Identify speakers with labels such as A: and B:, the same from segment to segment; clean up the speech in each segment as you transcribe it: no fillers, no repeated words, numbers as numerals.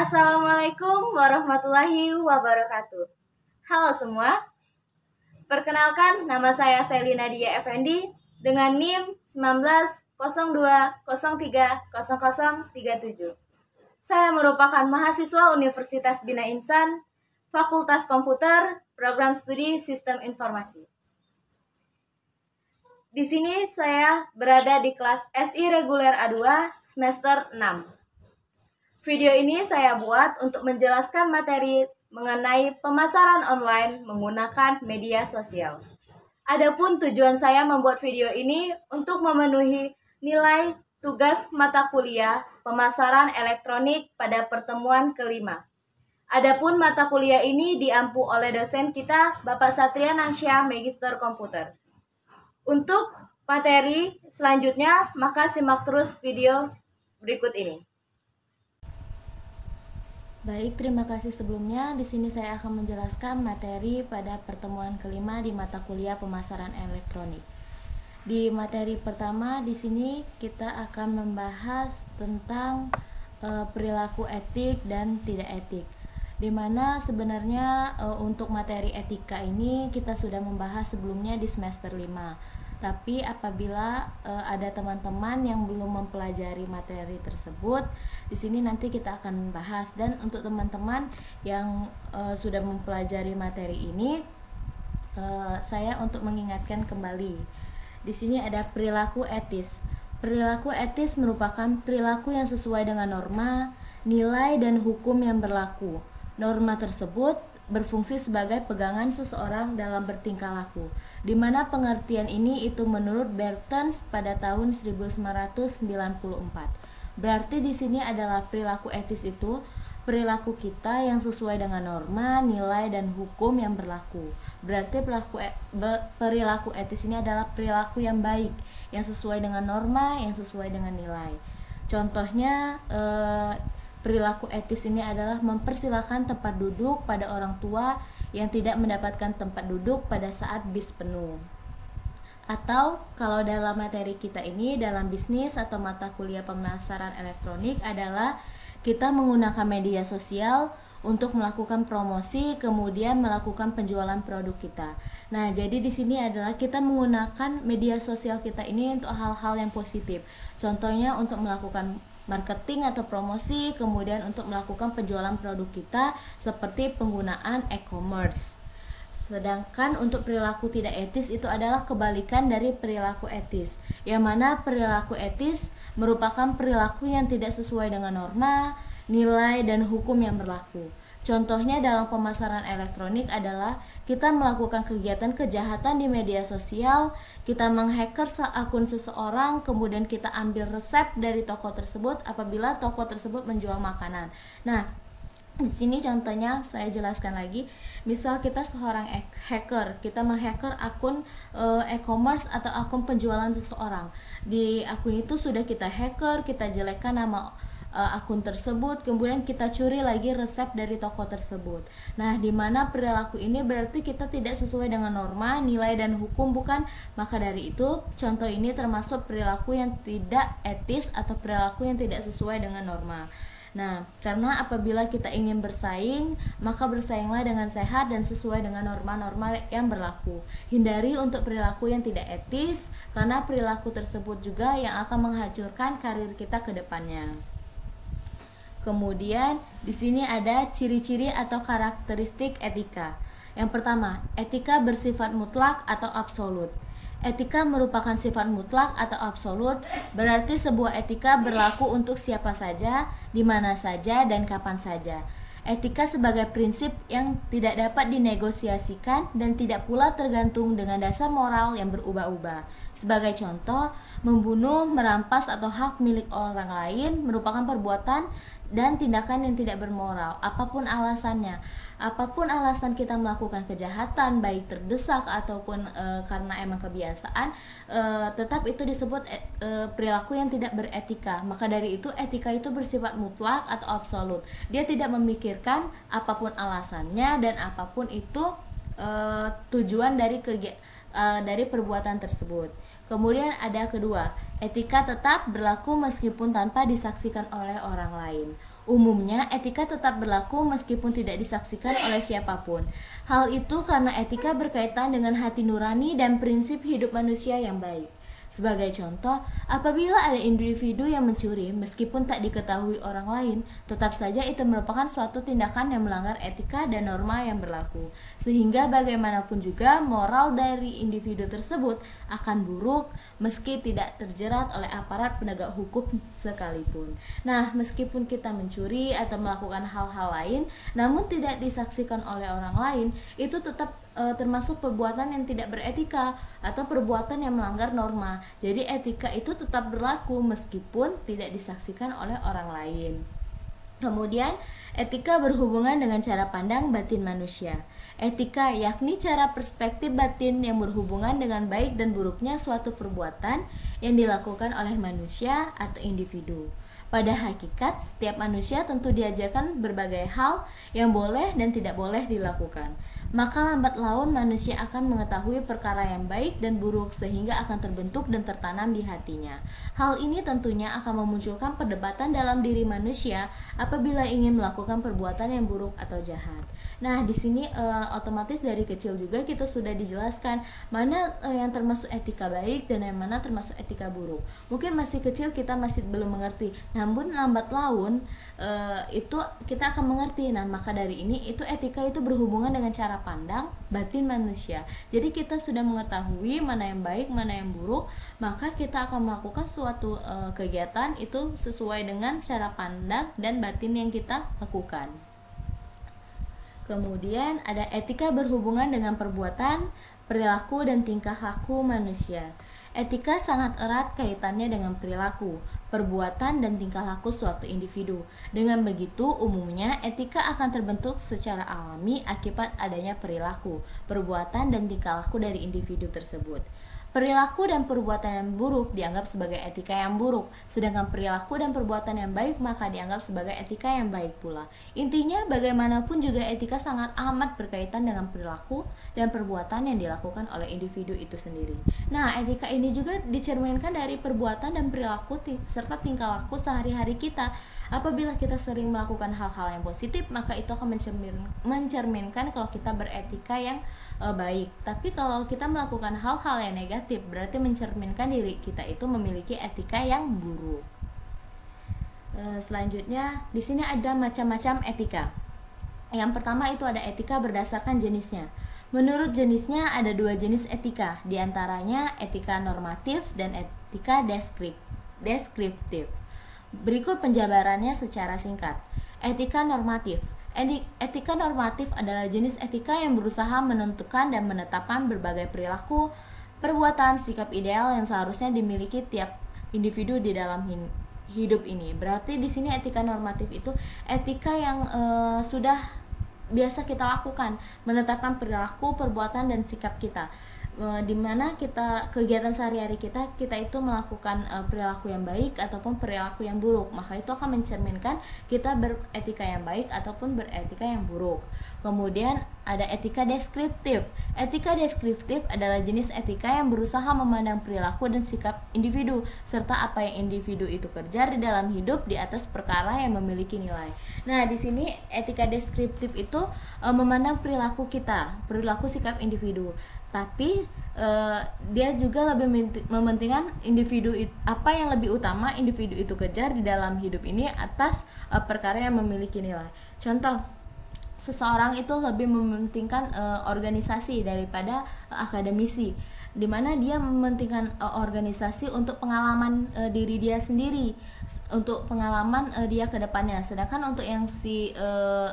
A: Assalamualaikum warahmatullahi wabarakatuh. Halo semua, perkenalkan nama saya Selina Dia Effendi dengan NIM 1902030037. Saya merupakan mahasiswa Universitas Bina Insan, Fakultas Komputer, Program Studi Sistem Informasi. Di sini saya berada di kelas SI Reguler A2 semester 6. Video ini saya buat untuk menjelaskan materi mengenai pemasaran online menggunakan media sosial. Adapun tujuan saya membuat video ini untuk memenuhi nilai tugas mata kuliah pemasaran elektronik pada pertemuan kelima. Adapun mata kuliah ini diampu oleh dosen kita, Bapak Satria Nansya, Magister Komputer. Untuk materi selanjutnya, maka simak terus video berikut ini.
B: Baik, terima kasih sebelumnya. Di sini saya akan menjelaskan materi pada pertemuan kelima di mata kuliah pemasaran elektronik. Di materi pertama di sini kita akan membahas tentang perilaku etik dan tidak etik. Dimana sebenarnya untuk materi etika ini kita sudah membahas sebelumnya di semester 5. Tapi apabila ada teman-teman yang belum mempelajari materi tersebut, di sini nanti kita akan bahas. Dan untuk teman-teman yang sudah mempelajari materi ini, saya untuk mengingatkan kembali. Di sini ada perilaku etis. Perilaku etis merupakan perilaku yang sesuai dengan norma, nilai, dan hukum yang berlaku. Norma tersebut berfungsi sebagai pegangan seseorang dalam bertingkah laku, di mana pengertian ini itu menurut Bertens pada tahun 1994. Berarti di sini adalah perilaku etis itu perilaku kita yang sesuai dengan norma, nilai, dan hukum yang berlaku. Berarti perilaku etis ini adalah perilaku yang baik, yang sesuai dengan norma, yang sesuai dengan nilai. Contohnya perilaku etis ini adalah mempersilahkan tempat duduk pada orang tua yang tidak mendapatkan tempat duduk pada saat bis penuh. Atau kalau dalam materi kita ini dalam bisnis atau mata kuliah pemasaran elektronik adalah kita menggunakan media sosial untuk melakukan promosi, kemudian melakukan penjualan produk kita. Nah, jadi di sini adalah kita menggunakan media sosial kita ini untuk hal-hal yang positif. Contohnya untuk melakukan marketing atau promosi, kemudian untuk melakukan penjualan produk kita seperti penggunaan e-commerce. Sedangkan untuk perilaku tidak etis itu adalah kebalikan dari perilaku etis, yang mana perilaku etis merupakan perilaku yang tidak sesuai dengan norma, nilai, dan hukum yang berlaku. Contohnya dalam pemasaran elektronik adalah kita melakukan kegiatan kejahatan di media sosial, kita menghacker akun seseorang, kemudian kita ambil resep dari toko tersebut apabila toko tersebut menjual makanan. Nah, di sini contohnya saya jelaskan lagi. Misal kita seorang hacker, kita menghacker akun e-commerce atau akun penjualan seseorang. Di akun itu sudah kita hacker, kita jelekkan nama akun tersebut, kemudian kita curi lagi resep dari toko tersebut. Nah, di mana perilaku ini berarti kita tidak sesuai dengan norma, nilai, dan hukum, bukan? Maka dari itu, contoh ini termasuk perilaku yang tidak etis atau perilaku yang tidak sesuai dengan norma. Nah, karena apabila kita ingin bersaing, maka bersainglah dengan sehat dan sesuai dengan norma-norma yang berlaku. Hindari untuk perilaku yang tidak etis, karena perilaku tersebut juga yang akan menghancurkan karir kita ke depannya. Kemudian di sini ada ciri-ciri atau karakteristik etika. Yang pertama, etika bersifat mutlak atau absolut. Etika merupakan sifat mutlak atau absolut, berarti sebuah etika berlaku untuk siapa saja, di mana saja, dan kapan saja. Etika sebagai prinsip yang tidak dapat dinegosiasikan dan tidak pula tergantung dengan dasar moral yang berubah-ubah. Sebagai contoh, membunuh, merampas, atau hak milik orang lain merupakan perbuatan dan tindakan yang tidak bermoral, apapun alasannya. Apapun alasan kita melakukan kejahatan, baik terdesak ataupun karena emang kebiasaan, tetap itu disebut perilaku yang tidak beretika. Maka dari itu etika itu bersifat mutlak atau absolut. Dia tidak memikirkan apapun alasannya dan apapun itu tujuan dari perbuatan tersebut. Kemudian ada kedua, etika tetap berlaku meskipun tanpa disaksikan oleh orang lain. Umumnya, etika tetap berlaku meskipun tidak disaksikan oleh siapapun. Hal itu karena etika berkaitan dengan hati nurani dan prinsip hidup manusia yang baik. Sebagai contoh, apabila ada individu yang mencuri meskipun tak diketahui orang lain, tetap saja itu merupakan suatu tindakan yang melanggar etika dan norma yang berlaku. Sehingga bagaimanapun juga moral dari individu tersebut akan buruk meski tidak terjerat oleh aparat penegak hukum sekalipun. Nah, meskipun kita mencuri atau melakukan hal-hal lain namun tidak disaksikan oleh orang lain, itu tetap termasuk perbuatan yang tidak beretika atau perbuatan yang melanggar norma. Jadi etika itu tetap berlaku meskipun tidak disaksikan oleh orang lain. Kemudian, etika berhubungan dengan cara pandang batin manusia. Etika yakni cara perspektif batin yang berhubungan dengan baik dan buruknya suatu perbuatan yang dilakukan oleh manusia atau individu. Pada hakikat, setiap manusia tentu diajarkan berbagai hal yang boleh dan tidak boleh dilakukan. Maka lambat laun manusia akan mengetahui perkara yang baik dan buruk sehingga akan terbentuk dan tertanam di hatinya. Hal ini tentunya akan memunculkan perdebatan dalam diri manusia apabila ingin melakukan perbuatan yang buruk atau jahat. Nah, di sini otomatis dari kecil juga kita sudah dijelaskan mana yang termasuk etika baik dan yang mana termasuk etika buruk. Mungkin masih kecil kita masih belum mengerti, namun lambat laun itu kita akan mengerti. Nah, maka dari ini itu etika itu berhubungan dengan cara pandang batin manusia. Jadi kita sudah mengetahui mana yang baik, mana yang buruk, maka kita akan melakukan suatu kegiatan itu sesuai dengan cara pandang dan batin yang kita lakukan. Kemudian ada etika berhubungan dengan perbuatan, perilaku, dan tingkah laku manusia. Etika sangat erat kaitannya dengan perilaku, perbuatan, dan tingkah laku suatu individu. Dengan begitu, umumnya etika akan terbentuk secara alami akibat adanya perilaku, perbuatan, dan tingkah laku dari individu tersebut. Perilaku dan perbuatan yang buruk dianggap sebagai etika yang buruk, sedangkan perilaku dan perbuatan yang baik maka dianggap sebagai etika yang baik pula. Intinya, bagaimanapun juga etika sangat amat berkaitan dengan perilaku dan perbuatan yang dilakukan oleh individu itu sendiri. Nah, etika ini juga dicerminkan dari perbuatan dan perilaku serta tingkah laku sehari-hari kita. Apabila kita sering melakukan hal-hal yang positif, maka itu akan mencerminkan kalau kita beretika yang baik. Tapi kalau kita melakukan hal-hal yang negatif, berarti mencerminkan diri kita itu memiliki etika yang buruk. Selanjutnya, di sini ada macam-macam etika. Yang pertama itu ada etika berdasarkan jenisnya. Menurut jenisnya ada 2 jenis etika, diantaranya etika normatif dan etika deskriptif. Berikut penjabarannya secara singkat. Etika normatif. Etika normatif adalah jenis etika yang berusaha menentukan dan menetapkan berbagai perilaku, perbuatan, sikap ideal yang seharusnya dimiliki tiap individu di dalam hidup ini. Berarti di sini etika normatif itu etika yang sudah biasa kita lakukan, menetapkan perilaku, perbuatan, dan sikap kita. Dimana kita kegiatan sehari-hari kita itu melakukan perilaku yang baik ataupun perilaku yang buruk, maka itu akan mencerminkan kita beretika yang baik ataupun beretika yang buruk. Kemudian ada etika deskriptif. Etika deskriptif adalah jenis etika yang berusaha memandang perilaku dan sikap individu serta apa yang individu itu kerja di dalam hidup di atas perkara yang memiliki nilai. Nah, di sini etika deskriptif itu memandang perilaku kita, perilaku sikap individu. Tapi dia juga lebih mementingkan individu apa yang lebih utama individu itu kejar di dalam hidup ini atas perkara yang memiliki nilai. Contoh, seseorang itu lebih mementingkan organisasi daripada akademisi, di mana dia mementingkan organisasi untuk pengalaman diri dia sendiri, untuk pengalaman dia ke depannya. Sedangkan untuk yang si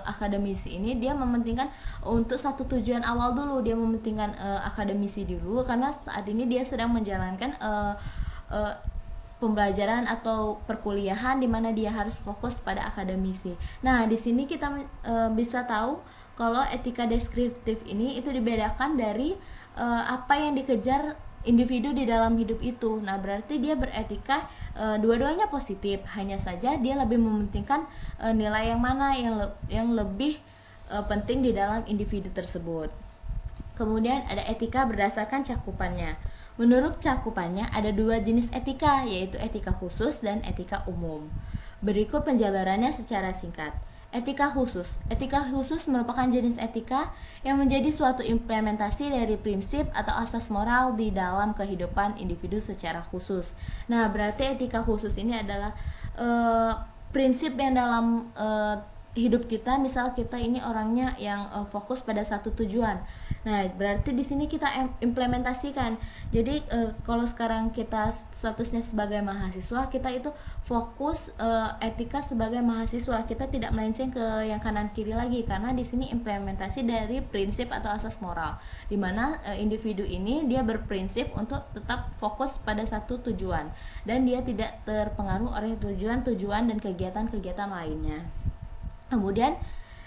B: akademisi ini dia mementingkan untuk satu tujuan awal dulu, dia mementingkan akademisi dulu karena saat ini dia sedang menjalankan pembelajaran atau perkuliahan di mana dia harus fokus pada akademisi. Nah, di sini kita bisa tahu kalau etika deskriptif ini itu dibedakan dari apa yang dikejar individu di dalam hidup itu. Nah, berarti dia beretika dua-duanya positif, hanya saja dia lebih mementingkan nilai yang mana yang lebih penting di dalam individu tersebut. Kemudian ada etika berdasarkan cakupannya. Menurut cakupannya ada 2 jenis etika, yaitu etika khusus dan etika umum. Berikut penjabarannya secara singkat. Etika khusus. Etika khusus merupakan jenis etika yang menjadi suatu implementasi dari prinsip atau asas moral di dalam kehidupan individu secara khusus. Nah, berarti etika khusus ini adalah prinsip yang dalam hidup kita. Misal kita ini orangnya yang fokus pada satu tujuan. Nah, berarti di sini kita implementasikan. Jadi kalau sekarang kita statusnya sebagai mahasiswa, kita itu fokus etika sebagai mahasiswa. Kita tidak melenceng ke yang kanan kiri lagi, karena di sini implementasi dari prinsip atau asas moral, di mana individu ini dia berprinsip untuk tetap fokus pada satu tujuan dan dia tidak terpengaruh oleh tujuan-tujuan dan kegiatan-kegiatan lainnya. Kemudian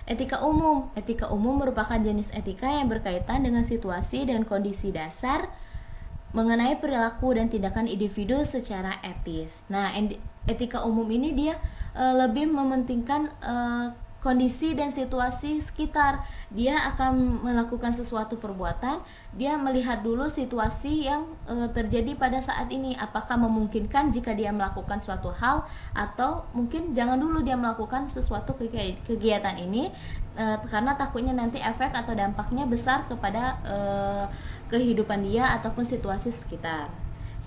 B: etika umum. Etika umum merupakan jenis etika yang berkaitan dengan situasi dan kondisi dasar mengenai perilaku dan tindakan individu secara etis. Nah, etika umum ini dia lebih mementingkan kondisi dan situasi sekitar. Dia akan melakukan sesuatu perbuatan, dia melihat dulu situasi yang terjadi pada saat ini, apakah memungkinkan jika dia melakukan suatu hal, atau mungkin jangan dulu dia melakukan sesuatu kegiatan ini karena takutnya nanti efek atau dampaknya besar kepada kehidupan dia ataupun situasi sekitar.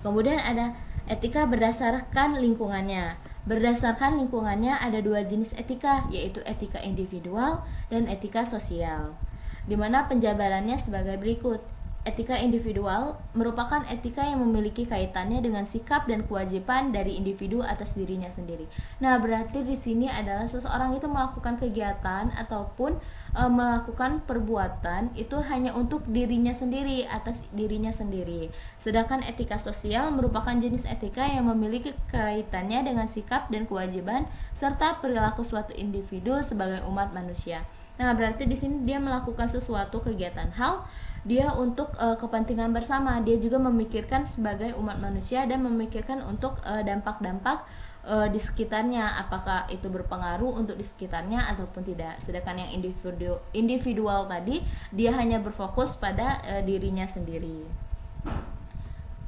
B: Kemudian ada etika berdasarkan lingkungannya. Berdasarkan lingkungannya ada dua jenis etika, yaitu etika individual dan etika sosial, di mana penjabarannya sebagai berikut. Etika individual merupakan etika yang memiliki kaitannya dengan sikap dan kewajiban dari individu atas dirinya sendiri. Nah, berarti di sini adalah seseorang itu melakukan kegiatan ataupun melakukan perbuatan itu hanya untuk dirinya sendiri, atas dirinya sendiri. Sedangkan etika sosial merupakan jenis etika yang memiliki kaitannya dengan sikap dan kewajiban serta perilaku suatu individu sebagai umat manusia. Nah, berarti di sini dia melakukan sesuatu kegiatan hal dia untuk kepentingan bersama. Dia juga memikirkan sebagai umat manusia dan memikirkan untuk dampak-dampak di sekitarnya, apakah itu berpengaruh untuk di sekitarnya ataupun tidak. Sedangkan yang individual tadi dia hanya berfokus pada dirinya sendiri.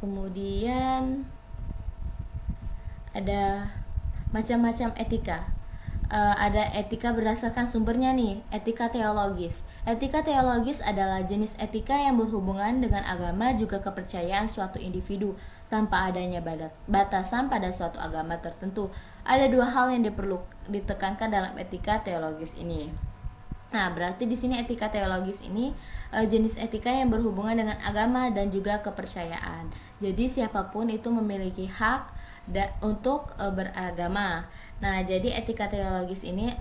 B: Kemudian ada macam-macam etika. Ada etika berdasarkan sumbernya nih, etika teologis. Etika teologis adalah jenis etika yang berhubungan dengan agama juga kepercayaan suatu individu tanpa adanya batasan pada suatu agama tertentu. Ada dua hal yang ditekankan dalam etika teologis ini. Nah, berarti di sini etika teologis ini jenis etika yang berhubungan dengan agama dan juga kepercayaan. Jadi siapapun itu memiliki hak untuk beragama. Nah, jadi etika teologis ini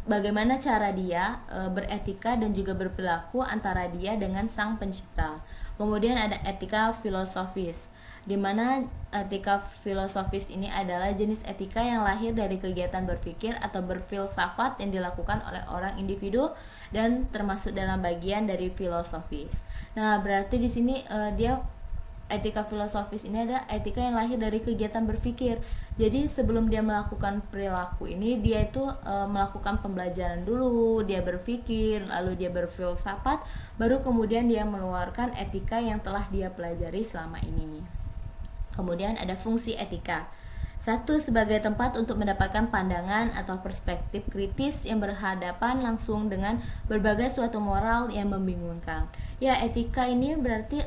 B: bagaimana cara dia beretika dan juga berperilaku antara dia dengan Sang Pencipta. Kemudian ada etika filosofis, di mana etika filosofis ini adalah jenis etika yang lahir dari kegiatan berpikir atau berfilsafat yang dilakukan oleh orang individu dan termasuk dalam bagian dari filosofis. Nah, berarti di sini etika filosofis ini ada etika yang lahir dari kegiatan berpikir. Jadi sebelum dia melakukan perilaku ini, dia itu melakukan pembelajaran dulu, dia berpikir, lalu dia berfilsafat, baru kemudian dia mengeluarkan etika yang telah dia pelajari selama ini. Kemudian ada fungsi etika. Satu, sebagai tempat untuk mendapatkan pandangan atau perspektif kritis yang berhadapan langsung dengan berbagai suatu moral yang membingungkan. Ya, etika ini berarti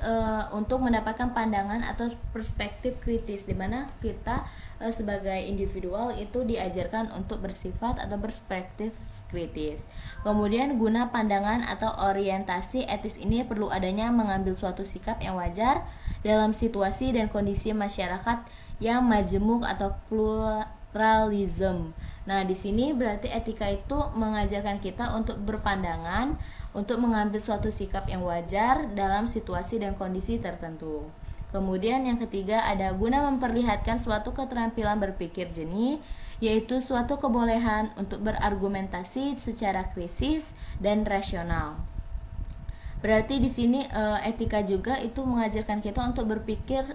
B: untuk mendapatkan pandangan atau perspektif kritis, di mana kita sebagai individual itu diajarkan untuk bersifat atau perspektif kritis. Kemudian guna pandangan atau orientasi etis ini perlu adanya mengambil suatu sikap yang wajar dalam situasi dan kondisi masyarakat yang majemuk atau pluralism. Nah, di sini berarti etika itu mengajarkan kita untuk berpandangan, untuk mengambil suatu sikap yang wajar dalam situasi dan kondisi tertentu. Kemudian yang ketiga ada guna memperlihatkan suatu keterampilan berpikir jernih, yaitu suatu kebolehan untuk berargumentasi secara kritis dan rasional. Berarti di sini etika juga itu mengajarkan kita untuk berpikir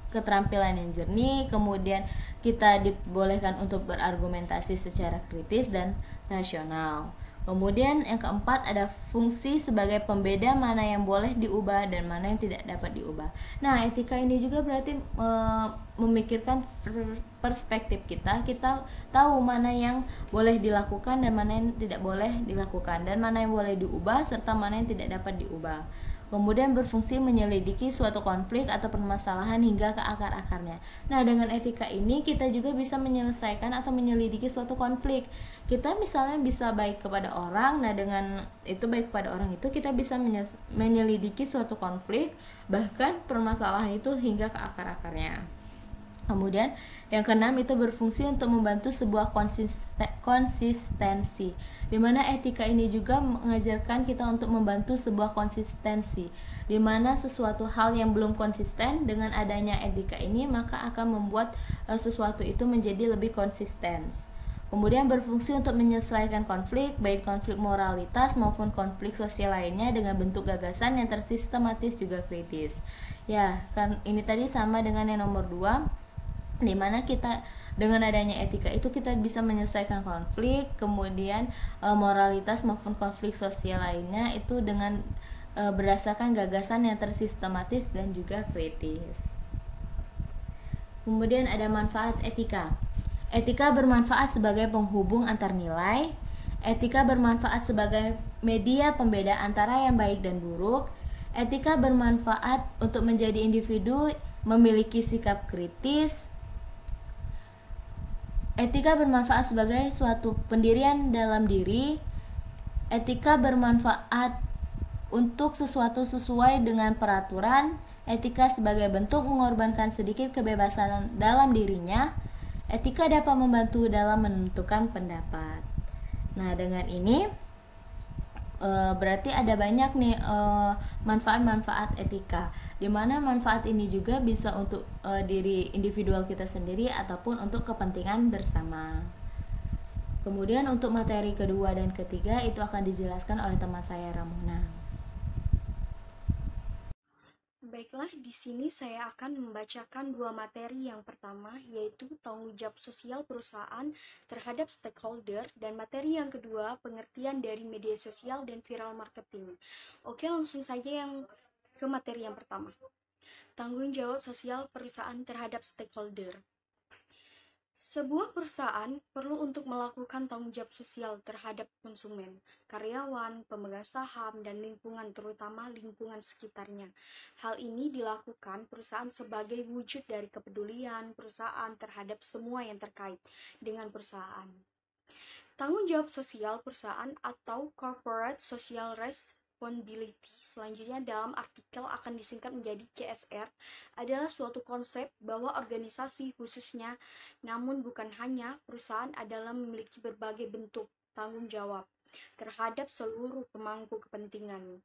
B: keterampilan yang jernih, kemudian kita dibolehkan untuk berargumentasi secara kritis dan rasional. Kemudian yang keempat ada fungsi sebagai pembeda mana yang boleh diubah dan mana yang tidak dapat diubah. Nah, etika ini juga berarti memikirkan perspektif kita. Kita tahu mana yang boleh dilakukan dan mana yang tidak boleh dilakukan, dan mana yang boleh diubah serta mana yang tidak dapat diubah. Kemudian berfungsi menyelidiki suatu konflik atau permasalahan hingga ke akar-akarnya. Nah, dengan etika ini kita juga bisa menyelesaikan atau menyelidiki suatu konflik. Kita misalnya bisa baik kepada orang, nah dengan itu baik kepada orang itu kita bisa menyelidiki suatu konflik, bahkan permasalahan itu hingga ke akar-akarnya. Kemudian yang keenam itu berfungsi untuk membantu sebuah konsistensi, di mana etika ini juga mengajarkan kita untuk membantu sebuah konsistensi, di mana sesuatu hal yang belum konsisten dengan adanya etika ini maka akan membuat sesuatu itu menjadi lebih konsisten. Kemudian berfungsi untuk menyelesaikan konflik, baik konflik moralitas maupun konflik sosial lainnya dengan bentuk gagasan yang tersistematis juga kritis. Ya, kan ini tadi sama dengan yang nomor 2, di mana kita dengan adanya etika itu kita bisa menyelesaikan konflik, kemudian moralitas maupun konflik sosial lainnya itu dengan berdasarkan gagasan yang tersistematis dan juga kritis. Kemudian ada manfaat etika. Etika bermanfaat sebagai penghubung antar nilai. Etika bermanfaat sebagai media pembeda antara yang baik dan buruk. Etika bermanfaat untuk menjadi individu memiliki sikap kritis. Etika bermanfaat sebagai suatu pendirian dalam diri. Etika bermanfaat untuk sesuatu sesuai dengan peraturan. Etika sebagai bentuk mengorbankan sedikit kebebasan dalam dirinya. Etika dapat membantu dalam menentukan pendapat. Nah, dengan ini berarti ada banyak nih manfaat-manfaat etika, di mana manfaat ini juga bisa untuk diri individual kita sendiri ataupun untuk kepentingan bersama. Kemudian untuk materi kedua dan ketiga itu akan dijelaskan oleh teman saya Ramona.
A: Baiklah, di sini saya akan membacakan dua materi. Yang pertama yaitu tanggung jawab sosial perusahaan terhadap stakeholder, dan materi yang kedua pengertian dari media sosial dan viral marketing. Oke, langsung saja yang ke materi yang pertama. Tanggung jawab sosial perusahaan terhadap stakeholder. Sebuah perusahaan perlu untuk melakukan tanggung jawab sosial terhadap konsumen, karyawan, pemegang saham, dan lingkungan, terutama lingkungan sekitarnya. Hal ini dilakukan perusahaan sebagai wujud dari kepedulian perusahaan terhadap semua yang terkait dengan perusahaan. Tanggung jawab sosial perusahaan atau Corporate Social Responsibility, selanjutnya dalam artikel akan disingkat menjadi CSR, adalah suatu konsep bahwa organisasi khususnya, namun bukan hanya perusahaan, adalah memiliki berbagai bentuk tanggung jawab terhadap seluruh pemangku kepentingan,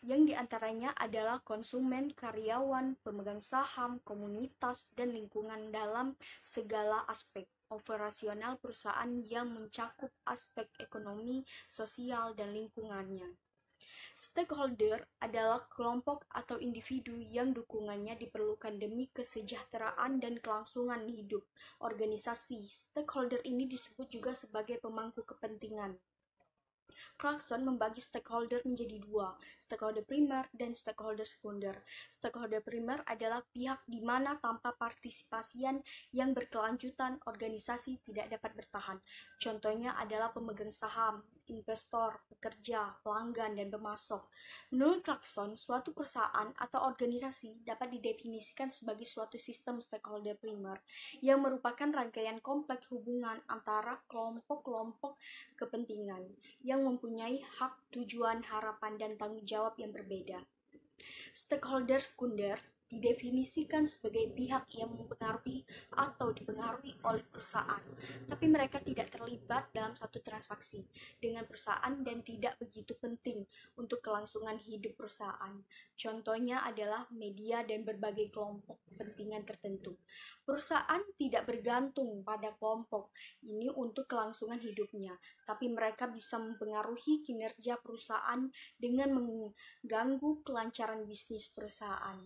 A: yang diantaranya adalah konsumen, karyawan, pemegang saham, komunitas, dan lingkungan dalam segala aspek operasional perusahaan yang mencakup aspek ekonomi, sosial, dan lingkungannya. Stakeholder adalah kelompok atau individu yang dukungannya diperlukan demi kesejahteraan dan kelangsungan hidup organisasi. Stakeholder ini disebut juga sebagai pemangku kepentingan. Clarkson membagi stakeholder menjadi dua, stakeholder primer dan stakeholder sekunder. Stakeholder primer adalah pihak di mana tanpa partisipasian yang berkelanjutan organisasi tidak dapat bertahan. Contohnya adalah pemegang saham, investor, pekerja, pelanggan, dan pemasok. Menurut Clarkson, suatu perusahaan atau organisasi dapat didefinisikan sebagai suatu sistem stakeholder primer yang merupakan rangkaian kompleks hubungan antara kelompok-kelompok kepentingan yang mempunyai hak, tujuan, harapan, dan tanggung jawab yang berbeda. Stakeholder sekunder didefinisikan sebagai pihak yang mempengaruhi atau dipengaruhi oleh perusahaan, tapi mereka tidak terlibat dalam satu transaksi dengan perusahaan dan tidak begitu penting untuk kelangsungan hidup perusahaan. Contohnya adalah media dan berbagai kelompok kepentingan tertentu. Perusahaan tidak bergantung pada kelompok ini untuk kelangsungan hidupnya, tapi mereka bisa mempengaruhi kinerja perusahaan dengan mengganggu kelancaran bisnis perusahaan.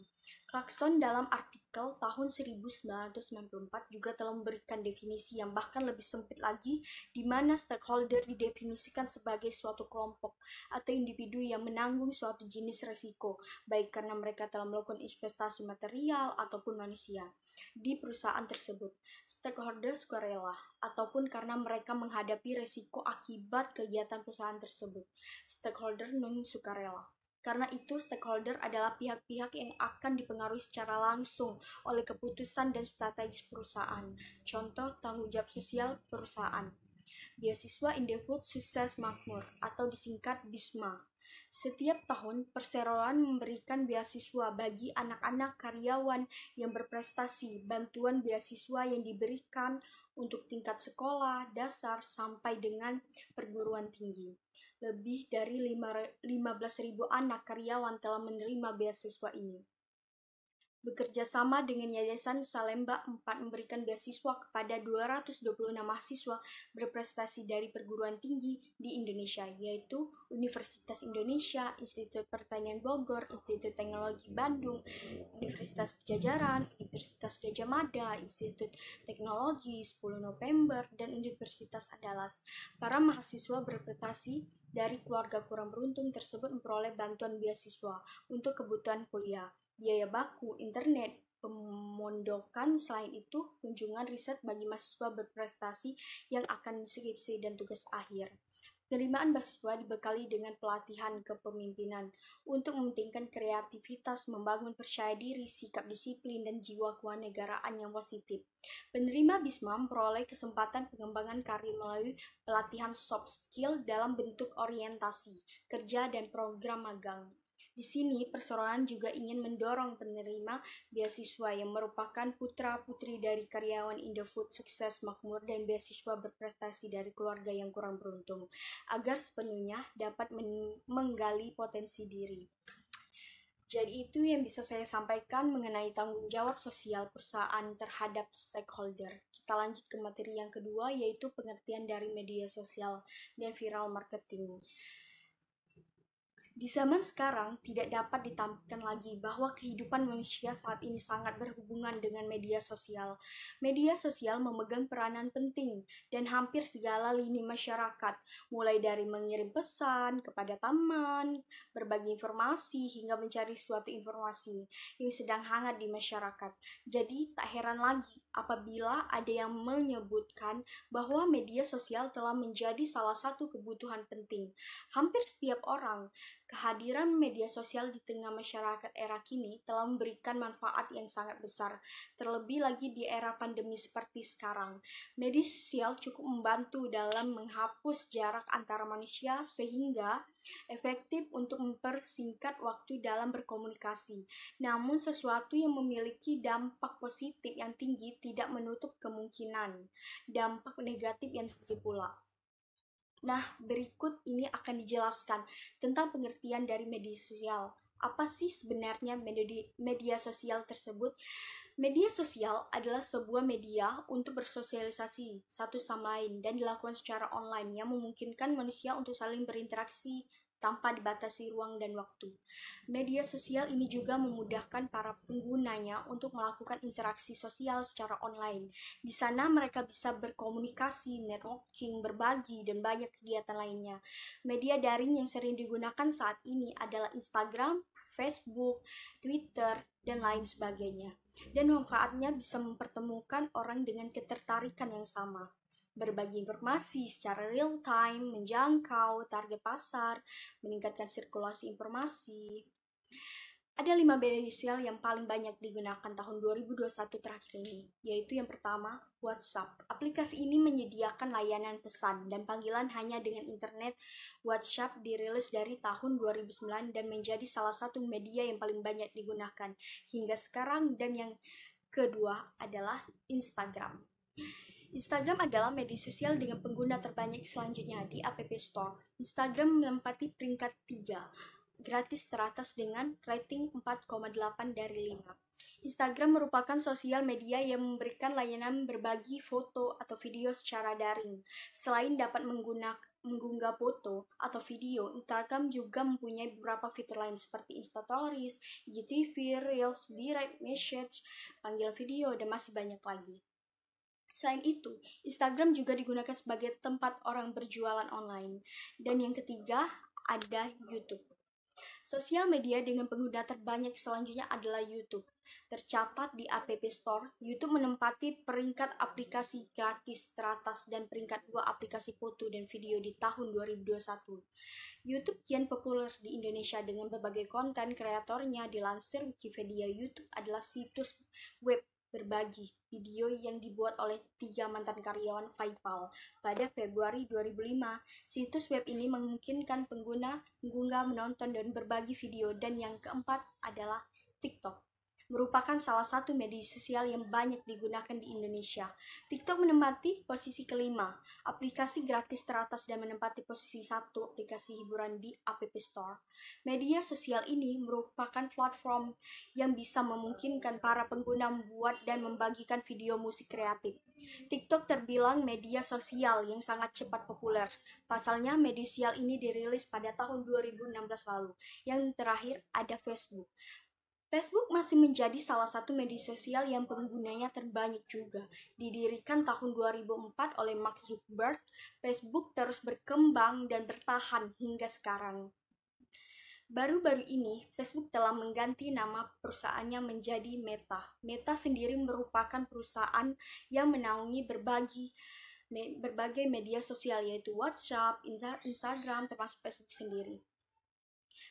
C: Clarkson dalam artikel tahun 1994 juga telah memberikan definisi yang bahkan lebih sempit lagi, di mana stakeholder didefinisikan sebagai suatu kelompok atau individu yang menanggung suatu jenis risiko, baik karena mereka telah melakukan investasi material ataupun manusia di perusahaan tersebut. Stakeholder sukarela, ataupun karena mereka menghadapi risiko akibat kegiatan perusahaan tersebut. Stakeholder non-sukarela. Karena itu, stakeholder adalah pihak-pihak yang akan dipengaruhi secara langsung oleh keputusan dan strategis perusahaan. Contoh, tanggung jawab sosial perusahaan. Beasiswa Indofood Sukses Makmur atau disingkat BISMA. Setiap tahun, perseroan memberikan beasiswa bagi anak-anak karyawan yang berprestasi. Bantuan beasiswa yang diberikan untuk tingkat sekolah, dasar, sampai dengan perguruan tinggi. Lebih dari 15.000 anak karyawan telah menerima beasiswa ini. Bekerja sama dengan Yayasan Salemba 4 memberikan beasiswa kepada 226 mahasiswa berprestasi dari perguruan tinggi di Indonesia, yaitu Universitas Indonesia, Institut Pertanian Bogor, Institut Teknologi Bandung, Universitas Pajajaran, Universitas Gadjah Mada, Institut Teknologi 10 November, dan Universitas Andalas. Para mahasiswa berprestasi dari keluarga kurang beruntung tersebut memperoleh bantuan beasiswa untuk kebutuhan kuliah, biaya baku, internet, pemondokan. Selain itu, kunjungan riset bagi mahasiswa berprestasi yang akan skripsi dan tugas akhir. Penerimaan beasiswa dibekali dengan pelatihan kepemimpinan untuk mementingkan kreativitas, membangun percaya diri, sikap disiplin, dan jiwa kewarganegaraan yang positif. Penerima BISMA memperoleh kesempatan pengembangan karir melalui pelatihan soft skill dalam bentuk orientasi, kerja, dan program magang. Di sini, perseroan juga ingin mendorong penerima beasiswa yang merupakan putra-putri dari karyawan Indofood Sukses Makmur dan beasiswa berprestasi dari keluarga yang kurang beruntung, agar sepenuhnya dapat menggali potensi diri. Jadi itu yang bisa saya sampaikan mengenai tanggung jawab sosial perusahaan terhadap stakeholder. Kita lanjut ke materi yang kedua, yaitu pengertian dari media sosial dan viral marketing. Di zaman sekarang, tidak dapat ditampilkan lagi bahwa kehidupan manusia saat ini sangat berhubungan dengan media sosial. Media sosial memegang peranan penting dan hampir segala lini masyarakat, mulai dari mengirim pesan kepada teman, berbagi informasi, hingga mencari suatu informasi yang sedang hangat di masyarakat. Jadi, tak heran lagi apabila ada yang menyebutkan bahwa media sosial telah menjadi salah satu kebutuhan penting. Hampir setiap orang, kehadiran media sosial di tengah masyarakat era kini telah memberikan manfaat yang sangat besar, terlebih lagi di era pandemi seperti sekarang. Media sosial cukup membantu dalam menghapus jarak antara manusia sehingga efektif untuk mempersingkat waktu dalam berkomunikasi. Namun sesuatu yang memiliki dampak positif yang tinggi tidak menutup kemungkinan dampak negatif yang tinggi pula. Nah, berikut ini akan dijelaskan tentang pengertian dari media sosial. Apa sih sebenarnya media sosial tersebut? Media sosial adalah sebuah media untuk bersosialisasi satu sama lain dan dilakukan secara online yang memungkinkan manusia untuk saling berinteraksi tanpa dibatasi ruang dan waktu. Media sosial ini juga memudahkan para penggunanya untuk melakukan interaksi sosial secara online. Di sana mereka bisa berkomunikasi, networking, berbagi, dan banyak kegiatan lainnya. Media daring yang sering digunakan saat ini adalah Instagram, Facebook, Twitter, dan lain sebagainya. Dan manfaatnya bisa mempertemukan orang dengan ketertarikan yang sama, berbagi informasi secara real time, menjangkau target pasar, meningkatkan sirkulasi informasi. Ada 5 media sosial yang paling banyak digunakan tahun 2021 terakhir ini, yaitu yang pertama, WhatsApp. Aplikasi ini menyediakan layanan pesan dan panggilan hanya dengan internet. WhatsApp dirilis dari tahun 2009 dan menjadi salah satu media yang paling banyak digunakan hingga sekarang. Dan yang kedua adalah Instagram. Instagram adalah media sosial dengan pengguna terbanyak selanjutnya di App Store. Instagram menempati peringkat 3 gratis teratas dengan rating 4,8 dari 5. Instagram merupakan sosial media yang memberikan layanan berbagi foto atau video secara daring. Selain dapat mengunggah foto atau video, Instagram juga mempunyai beberapa fitur lain seperti Insta Stories, IGTV, Reels, Direct Message, panggil video, dan masih banyak lagi. Selain itu, Instagram juga digunakan sebagai tempat orang berjualan online. Dan yang ketiga, ada YouTube. Sosial media dengan pengguna terbanyak selanjutnya adalah YouTube. Tercatat di App Store, YouTube menempati peringkat aplikasi gratis teratas dan peringkat 2 aplikasi foto dan video di tahun 2021. YouTube kian populer di Indonesia dengan berbagai konten kreatornya. Dilansir Wikipedia, YouTube adalah situs web berbagi video yang dibuat oleh 3 mantan karyawan PayPal. Pada Februari 2005, situs web ini memungkinkan pengguna mengunggah, menonton, dan berbagi video. Dan yang keempat adalah TikTok, merupakan salah satu media sosial yang banyak digunakan di Indonesia. TikTok menempati posisi kelima, aplikasi gratis teratas, dan menempati posisi 1 aplikasi hiburan di App Store. Media sosial ini merupakan platform yang bisa memungkinkan para pengguna membuat dan membagikan video musik kreatif. TikTok terbilang media sosial yang sangat cepat populer. Pasalnya, media sosial ini dirilis pada tahun 2016 lalu. Yang terakhir ada Facebook. Facebook masih menjadi salah satu media sosial yang penggunanya terbanyak juga. Didirikan tahun 2004 oleh Mark Zuckerberg, Facebook terus berkembang dan bertahan hingga sekarang. Baru-baru ini, Facebook telah mengganti nama perusahaannya menjadi Meta. Meta sendiri merupakan perusahaan yang menaungi berbagai media sosial, yaitu WhatsApp, Instagram, termasuk Facebook sendiri.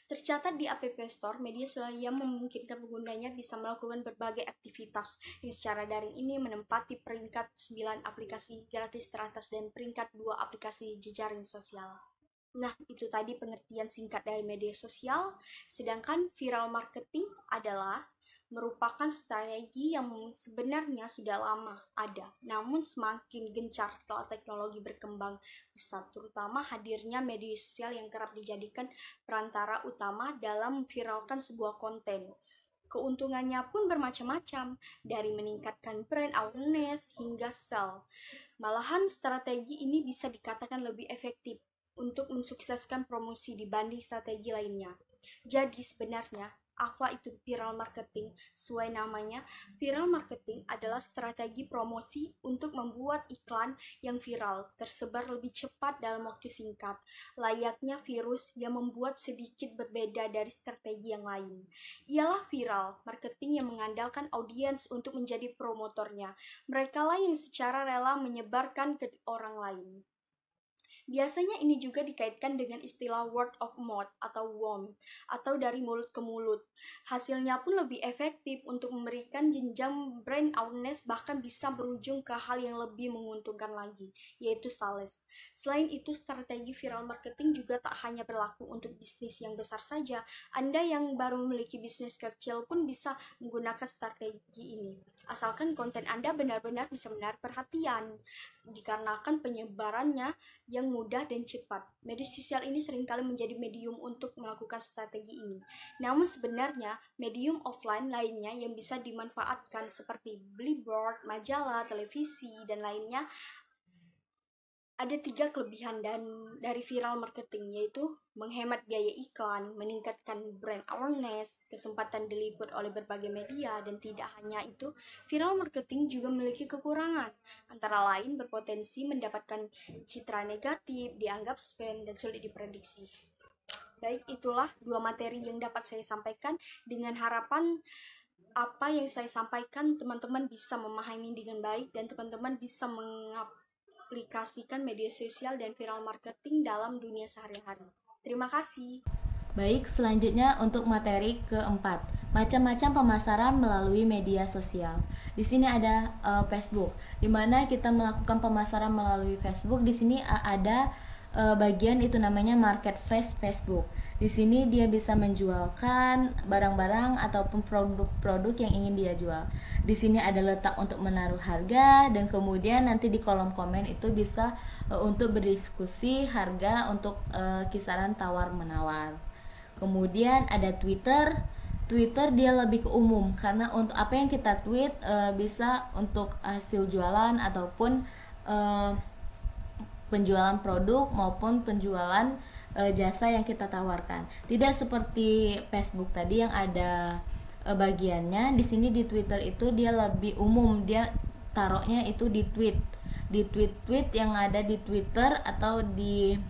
C: Tercatat di App Store, media sosial yang memungkinkan penggunanya bisa melakukan berbagai aktivitas yang secara daring ini menempati peringkat 9 aplikasi gratis teratas dan peringkat 2 aplikasi jejaring sosial. Nah, itu tadi pengertian singkat dari media sosial. Sedangkan viral marketing adalah merupakan strategi yang sebenarnya sudah lama ada, namun semakin gencar setelah teknologi berkembang pesat, terutama hadirnya media sosial yang kerap dijadikan perantara utama dalam memviralkan sebuah konten. Keuntungannya pun bermacam-macam, dari meningkatkan brand awareness hingga sell. Malahan strategi ini bisa dikatakan lebih efektif untuk mensukseskan promosi dibanding strategi lainnya. Jadi sebenarnya, apa itu viral marketing? Sesuai namanya, viral marketing adalah strategi promosi untuk membuat iklan yang viral, tersebar lebih cepat dalam waktu singkat, layaknya virus yang membuat sedikit berbeda dari strategi yang lain. Ialah viral marketing yang mengandalkan audiens untuk menjadi promotornya. Mereka lah yang secara rela menyebarkan ke orang lain. Biasanya ini juga dikaitkan dengan istilah word of mouth atau WOM, atau dari mulut ke mulut. Hasilnya pun lebih efektif untuk memberikan jenjang brand awareness, bahkan bisa berujung ke hal yang lebih menguntungkan lagi, yaitu sales. Selain itu, strategi viral marketing juga tak hanya berlaku untuk bisnis yang besar saja. Anda yang baru memiliki bisnis kecil pun bisa menggunakan strategi ini, asalkan konten Anda benar-benar bisa menarik perhatian, dikarenakan penyebarannya yang mudah dan cepat. Media sosial ini seringkali menjadi medium untuk melakukan strategi ini. Namun sebenarnya, medium offline lainnya yang bisa dimanfaatkan seperti billboard, majalah, televisi, dan lainnya. Ada 3 kelebihan dari viral marketing, yaitu menghemat biaya iklan, meningkatkan brand awareness, kesempatan diliput oleh berbagai media, dan tidak hanya itu, viral marketing juga memiliki kekurangan, antara lain berpotensi mendapatkan citra negatif, dianggap spam, dan sulit diprediksi. Baik, itulah 2 materi yang dapat saya sampaikan. Dengan harapan apa yang saya sampaikan teman-teman bisa memahami dengan baik dan teman-teman bisa aplikasikan media sosial dan viral marketing dalam dunia sehari-hari. Terima kasih.
B: Baik, selanjutnya untuk materi keempat, macam-macam pemasaran melalui media sosial. Di sini ada Facebook, di mana kita melakukan pemasaran melalui Facebook. Di sini ada bagian itu namanya marketplace Facebook. Di sini dia bisa menjualkan barang-barang ataupun produk-produk yang ingin dia jual. Di sini ada letak untuk menaruh harga, dan kemudian nanti di kolom komen itu bisa untuk berdiskusi harga untuk kisaran tawar-menawar. Kemudian ada Twitter. Twitter dia lebih ke umum karena untuk apa yang kita tweet bisa untuk hasil jualan ataupun penjualan produk maupun penjualan jasa yang kita tawarkan. Tidak seperti Facebook tadi yang ada bagiannya. Di sini di Twitter itu dia lebih umum, dia taruhnya itu di tweet yang ada di Twitter atau di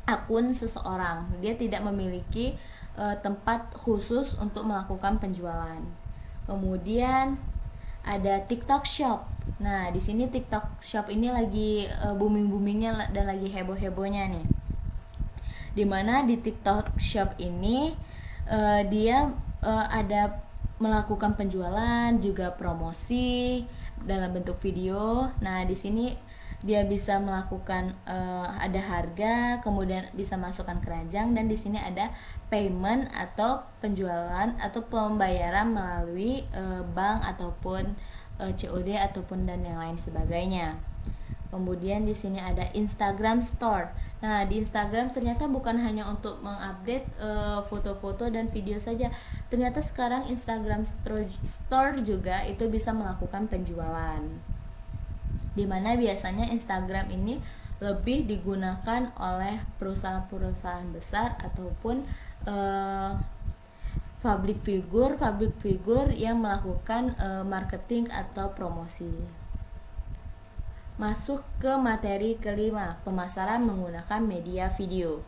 B: akun seseorang. Dia tidak memiliki tempat khusus untuk melakukan penjualan. Kemudian ada TikTok Shop. Nah, di sini TikTok Shop ini lagi booming-boomingnya dan lagi heboh-hebohnya nih. Dimana di TikTok Shop ini dia ada melakukan penjualan, juga promosi dalam bentuk video. Nah, di sini dia bisa melakukan ada harga, kemudian bisa masukkan keranjang, dan di sini ada payment atau penjualan atau pembayaran melalui bank ataupun COD ataupun dan yang lain sebagainya. Kemudian di sini ada Instagram Store. Nah, di Instagram ternyata bukan hanya untuk mengupdate foto-foto dan video saja. Ternyata sekarang Instagram Store juga itu bisa melakukan penjualan. Dimana biasanya Instagram ini lebih digunakan oleh perusahaan-perusahaan besar ataupun public figure yang melakukan marketing atau promosi. Masuk ke materi kelima, pemasaran menggunakan media video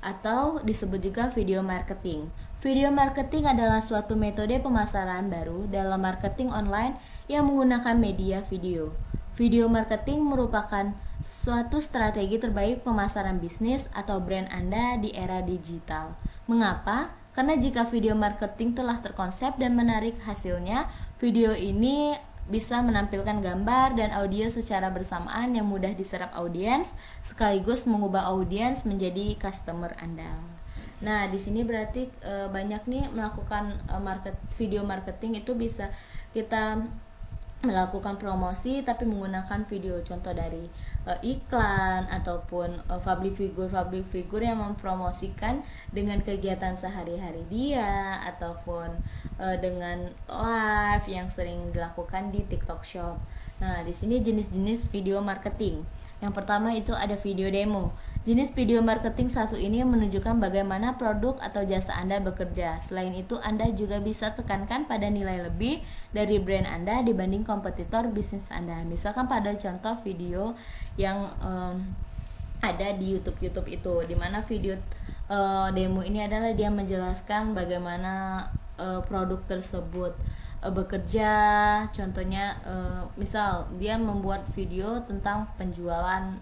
B: atau disebut juga video marketing. Video marketing adalah suatu metode pemasaran baru dalam marketing online yang menggunakan media video. Video marketing merupakan suatu strategi terbaik pemasaran bisnis atau brand Anda di era digital. Mengapa? Karena jika video marketing telah terkonsep dan menarik hasilnya, video ini bisa menampilkan gambar dan audio secara bersamaan yang mudah diserap audiens, sekaligus mengubah audiens menjadi customer Anda. Nah, di sini berarti banyak nih melakukan video marketing itu bisa kita melakukan promosi tapi menggunakan video, contoh dari iklan ataupun public figure yang mempromosikan dengan kegiatan sehari-hari dia ataupun dengan live yang sering dilakukan di TikTok Shop. Nah, di sini jenis-jenis video marketing. Yang pertama itu ada video demo. Jenis video marketing satu ini menunjukkan bagaimana produk atau jasa Anda bekerja. Selain itu, Anda juga bisa tekankan pada nilai lebih dari brand Anda dibanding kompetitor bisnis Anda. Misalkan pada contoh video yang ada di YouTube itu, dimana video demo ini adalah dia menjelaskan bagaimana produk tersebut bekerja. Contohnya misal dia membuat video tentang penjualan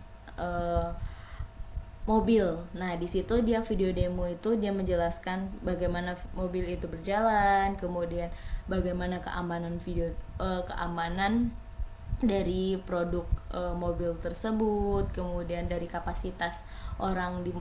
B: mobil. Nah, di situ dia video demo itu dia menjelaskan bagaimana mobil itu berjalan, kemudian bagaimana keamanan keamanan dari produk mobil tersebut, kemudian dari kapasitas orang di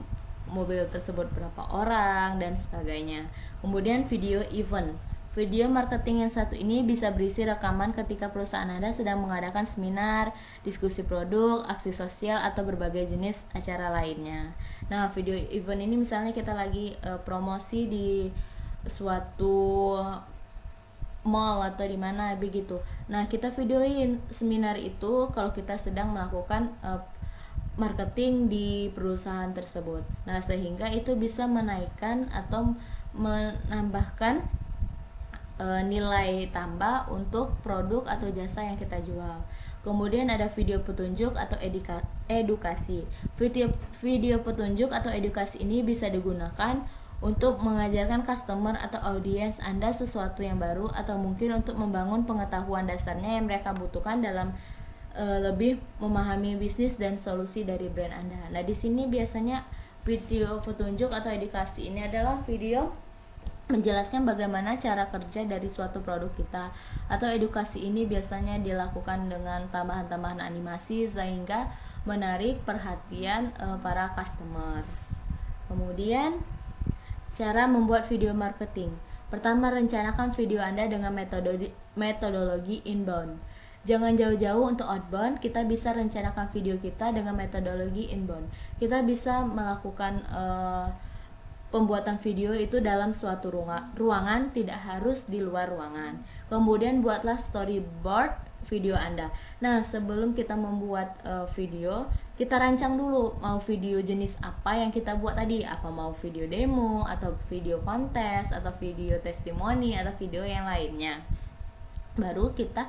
B: mobil tersebut berapa orang dan sebagainya. Kemudian video event. Video marketing yang satu ini bisa berisi rekaman ketika perusahaan Anda sedang mengadakan seminar, diskusi produk, aksi sosial, atau berbagai jenis acara lainnya. Nah, video event ini misalnya kita lagi promosi di suatu mall atau di mana begitu. Nah, kita videoin seminar itu kalau kita sedang melakukan marketing di perusahaan tersebut. Nah, sehingga itu bisa menaikkan atau menambahkan nilai tambah untuk produk atau jasa yang kita jual. Kemudian ada video petunjuk atau edukasi. Video petunjuk atau edukasi ini bisa digunakan untuk mengajarkan customer atau audiens Anda sesuatu yang baru atau mungkin untuk membangun pengetahuan dasarnya yang mereka butuhkan dalam lebih memahami bisnis dan solusi dari brand Anda. Nah, di sini biasanya video petunjuk atau edukasi ini adalah video menjelaskan bagaimana cara kerja dari suatu produk kita, atau edukasi ini biasanya dilakukan dengan tambahan-tambahan animasi sehingga menarik perhatian para customer. Kemudian cara membuat video marketing. Pertama, rencanakan video Anda dengan metodologi inbound. Jangan jauh-jauh untuk outbound, kita bisa rencanakan video kita dengan metodologi inbound. Kita bisa melakukan pembuatan video itu dalam suatu ruangan, tidak harus di luar ruangan. Kemudian buatlah storyboard video Anda. Nah, sebelum kita membuat video, kita rancang dulu mau video jenis apa yang kita buat tadi. Apa mau video demo, atau video kontes, atau video testimoni, atau video yang lainnya. Baru kita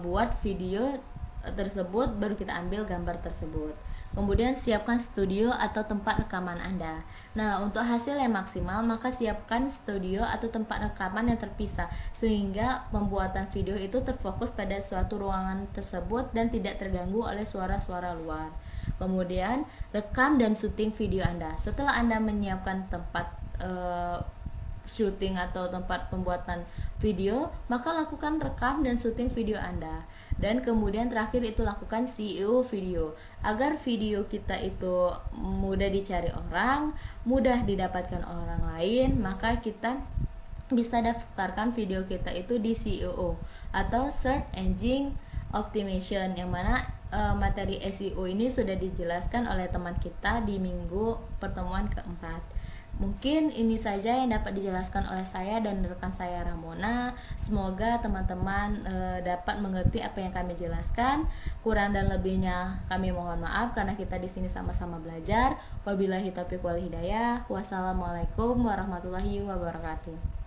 B: buat video tersebut, baru kita ambil gambar tersebut. Kemudian siapkan studio atau tempat rekaman Anda. Nah, untuk hasil yang maksimal, maka siapkan studio atau tempat rekaman yang terpisah, sehingga pembuatan video itu terfokus pada suatu ruangan tersebut dan tidak terganggu oleh suara-suara luar. Kemudian, rekam dan syuting video Anda. Setelah Anda menyiapkan tempat syuting atau tempat pembuatan video, maka lakukan rekam dan syuting video Anda. Dan kemudian terakhir itu lakukan SEO video, agar video kita itu mudah dicari orang, mudah didapatkan orang lain, maka kita bisa daftarkan video kita itu di SEO atau Search Engine Optimization, yang mana materi SEO ini sudah dijelaskan oleh teman kita di minggu pertemuan keempat. Mungkin ini saja yang dapat dijelaskan oleh saya dan rekan saya Ramona. Semoga teman-teman dapat mengerti apa yang kami jelaskan. Kurang dan lebihnya kami mohon maaf, karena kita di sini sama-sama belajar. Wabillahi taufiq wal hidayah. Wassalamualaikum warahmatullahi wabarakatuh.